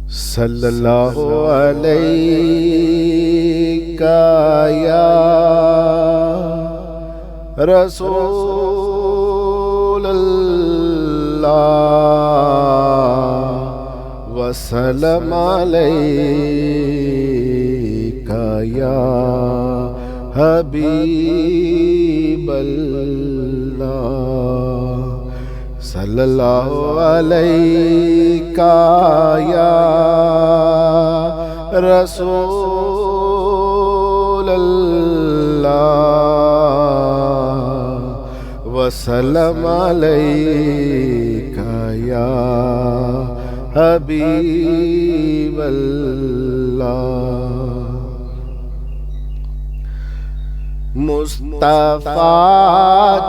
صلی اللہ علیہ یا رسول اللہ وسلم علیک یا حبیب اللہ صلی اللہ علیہ یا رسول اللہ وسلم علیک یا حبیب اللہ مصطفیٰ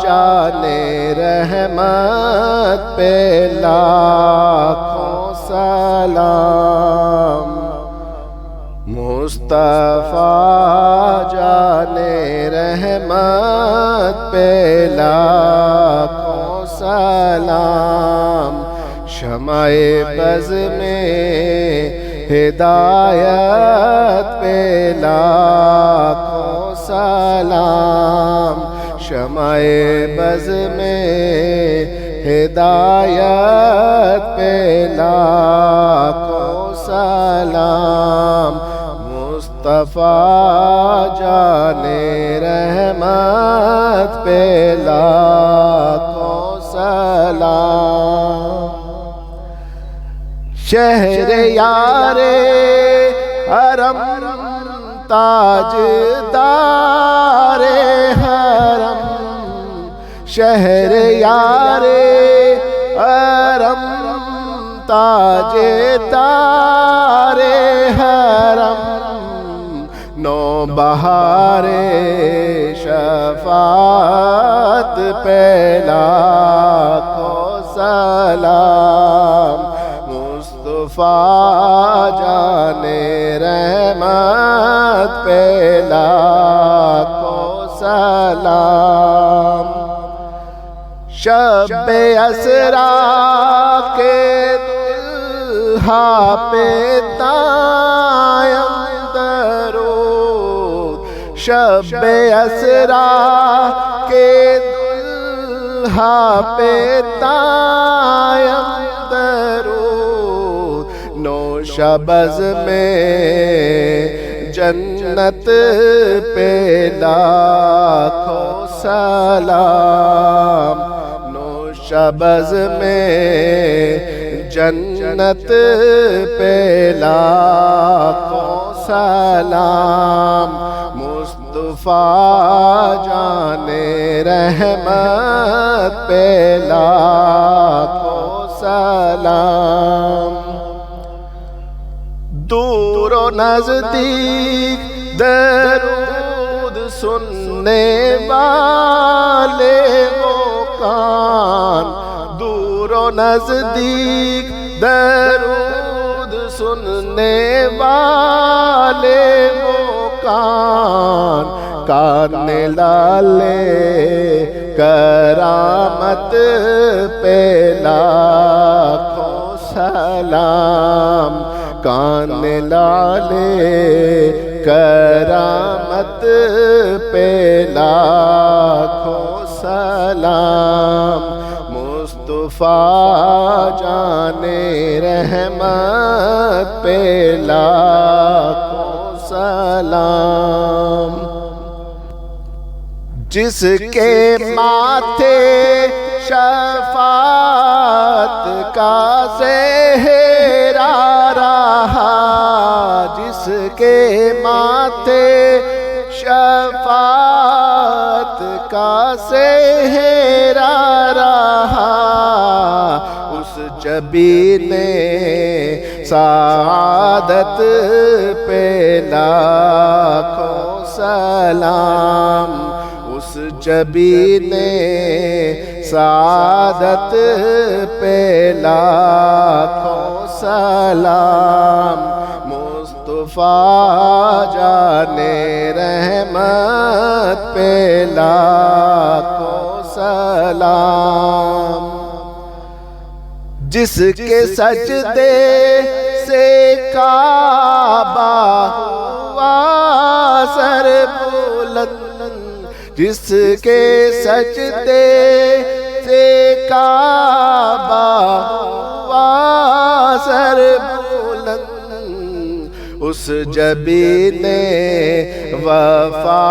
جانے رحمت پہ لاکھوں سلام مصطفیٰ جانے رحمت پہ لاکھوں سلام شمع بز میں ہدایت پہ لاکھوں سلام شمع بز میں ہدایت پہ لاکھوں سلام مصطفیٰ جانے رحمت پہ لاکھوں سلام شہر یار حرم تاجدار حرم شہر یار حرم تاجدار حرم نوبہار شفاعت پہ لاکھوں سلام مصطفیٰ جانے رحمت پہ لاکھوں سلام شب اسرا کے دلہا پہ دائم درود شب اسرا کے دلہا پہ دائم درود نوشبز میں جنت پہ لاکھوں سلام نوشبز میں جنت پہ لاکھوں سلام مصطفیٰ جانے رحمت پہ لاکھوں سلام دور و نزدیک درود سننے والے وہ کان دور و نزدیک درود سننے والے وہ کان لالے کرامت پہ لاکھوں سلام کان لالے کرامت پہ لاکھوں سلام مصطفیٰ جانے رحمت پہ لاکھوں سلام جس کے ماتھے شفاعت کا زہرا رہا جس کے ماتھے شفاعت کا زہرا رہا اس جبین سعادت پہ لاکھوں سلام اس جبین سعادت پہ لاکھوں سلام مصطفیٰ جانے رحمت پہ لاکھوں سلام جس کے سجدے سے جس کے سجدے سے کعبہ ہوا سر بلند، اس جبین وفا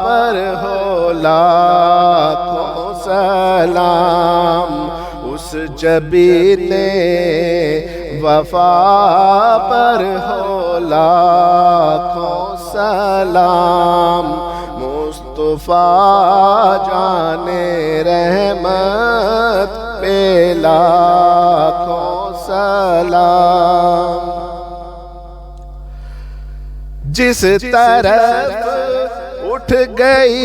پر ہو لاکھوں سلام، اس جبین وفا پر ہو لاکھوں سلام، مصطفیٰ جان رحمت پہ لاکھوں سلام۔ جس طرف اٹھ گئی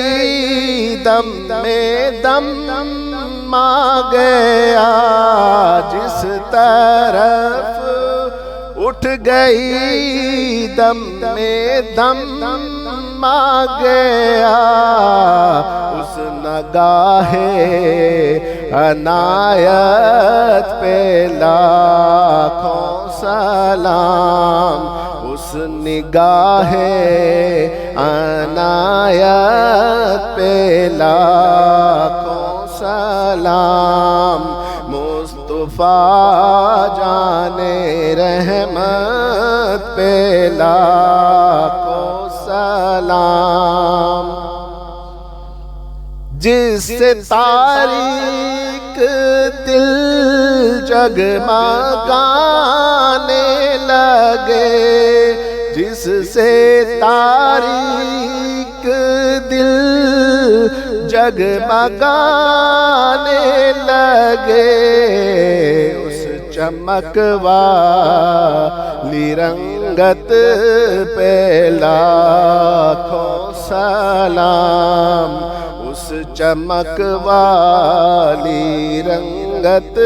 دم میں دم آ گیا، جس طرف اٹھ گئی دم میں دم آ گیا، اس نگاہ عنایت پہ لاکھوں سلام، اس نگاہ عنایت پہ لاکھوں سلام، مصطفیٰ جان رحمت پہ لاکھوں سلام۔ جس سے تاریک دل جگمگانے لگے، جس سے تاریک دل جگمگانے لگے، اس چمک والی رنگت پہ لاکھوں سلام، اس چمک والی رنگت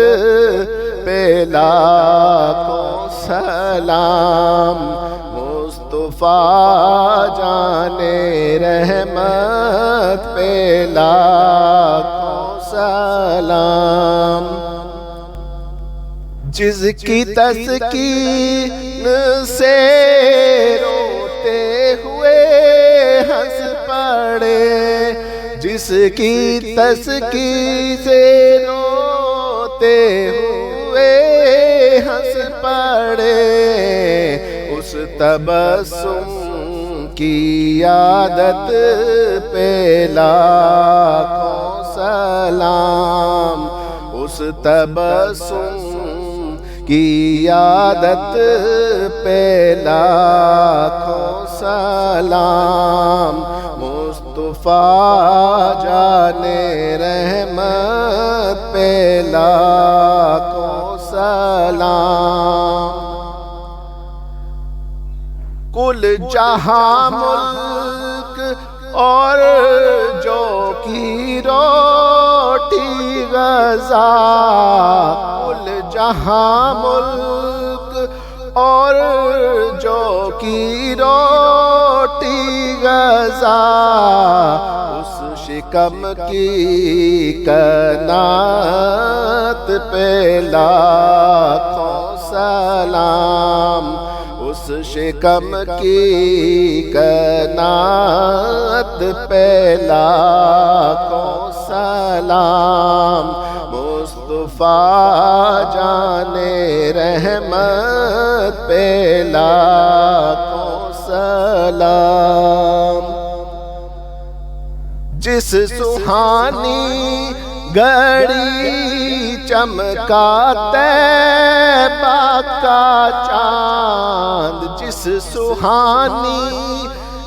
پہ لاکھوں سلام، مصطفیٰ جان رحمت پہ لاکھوں سلام۔ جس کی تسکین سے روتے ہوئے ہنس پڑے، جس کی تسکین سے روتے ہوئے ہنس پڑے، اس تبسم کی عادت پہ لاکھوں سلام، اس تبسم کی عادت پہ لاکھوں سلام، مصطفیٰ جان رحمت پہ لاکھوں سلام۔ کل جہاں ملک اور جو کی روٹی غذا، کل جہاں ملک اور جو کی روٹی غذا، اس شکم کی کنات پہ لاکھوں سلام، اس شکم کی کنات پہ لاکھوں سلام، مصطفیٰ جان رحمت پہ لاکھوں سلام۔ جس سہانی گھڑی چمکا طیبہ کا چاند، جس سہانی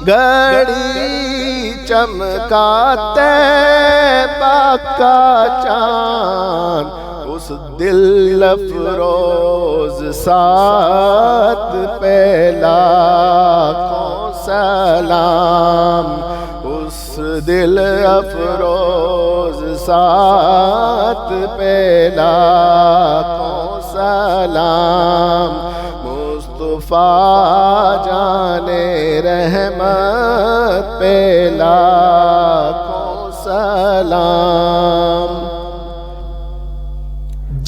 گھڑی چمکا طیبہ کا چاند، اس دل افروز ساتھ پہ لاکھوں سلام، اس دل افروز ساتھ پہ لاکھوں سلام، مصطفیٰ جان رحمت پہ لاکھوں سلام۔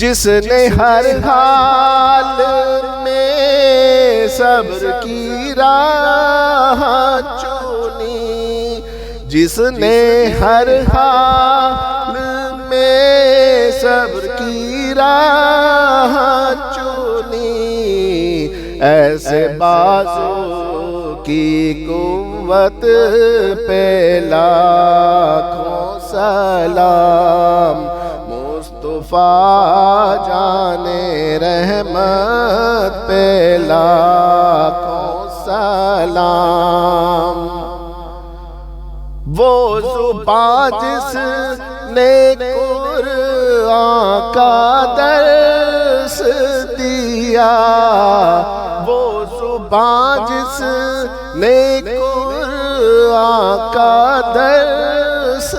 جس نے ہر حال میں صبر کی راہ چنی، جس نے ہر حال میں صبر کی راہ چنی، ایسے بازو کی قوت پہ لاکھوں سلام، مصطفیٰ جانے رحمت پہ لاکھوں سلام۔ وہ زبان جس نے قرآن کا درس دیا، وہ زبان جس نے قرآن کا درس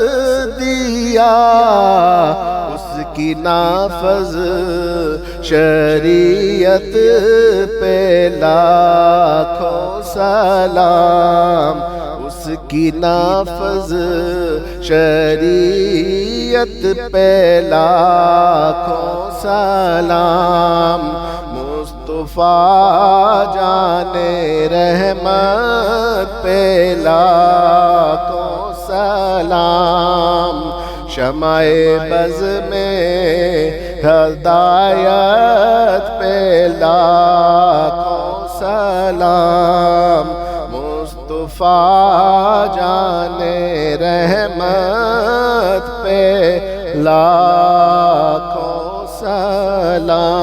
دیا، اس کی نافذ شریعت پہ لاکھوں سلام، اس کی نافذ شریعت پہ لاکھوں سلام، مصطفیٰ جانے رحمت پہ لاکھوں سلام، شمع بز میں ہدایت پہ لاکھوں سلام، مصطفیٰ جانے رحمت پہ لاکھوں سلام۔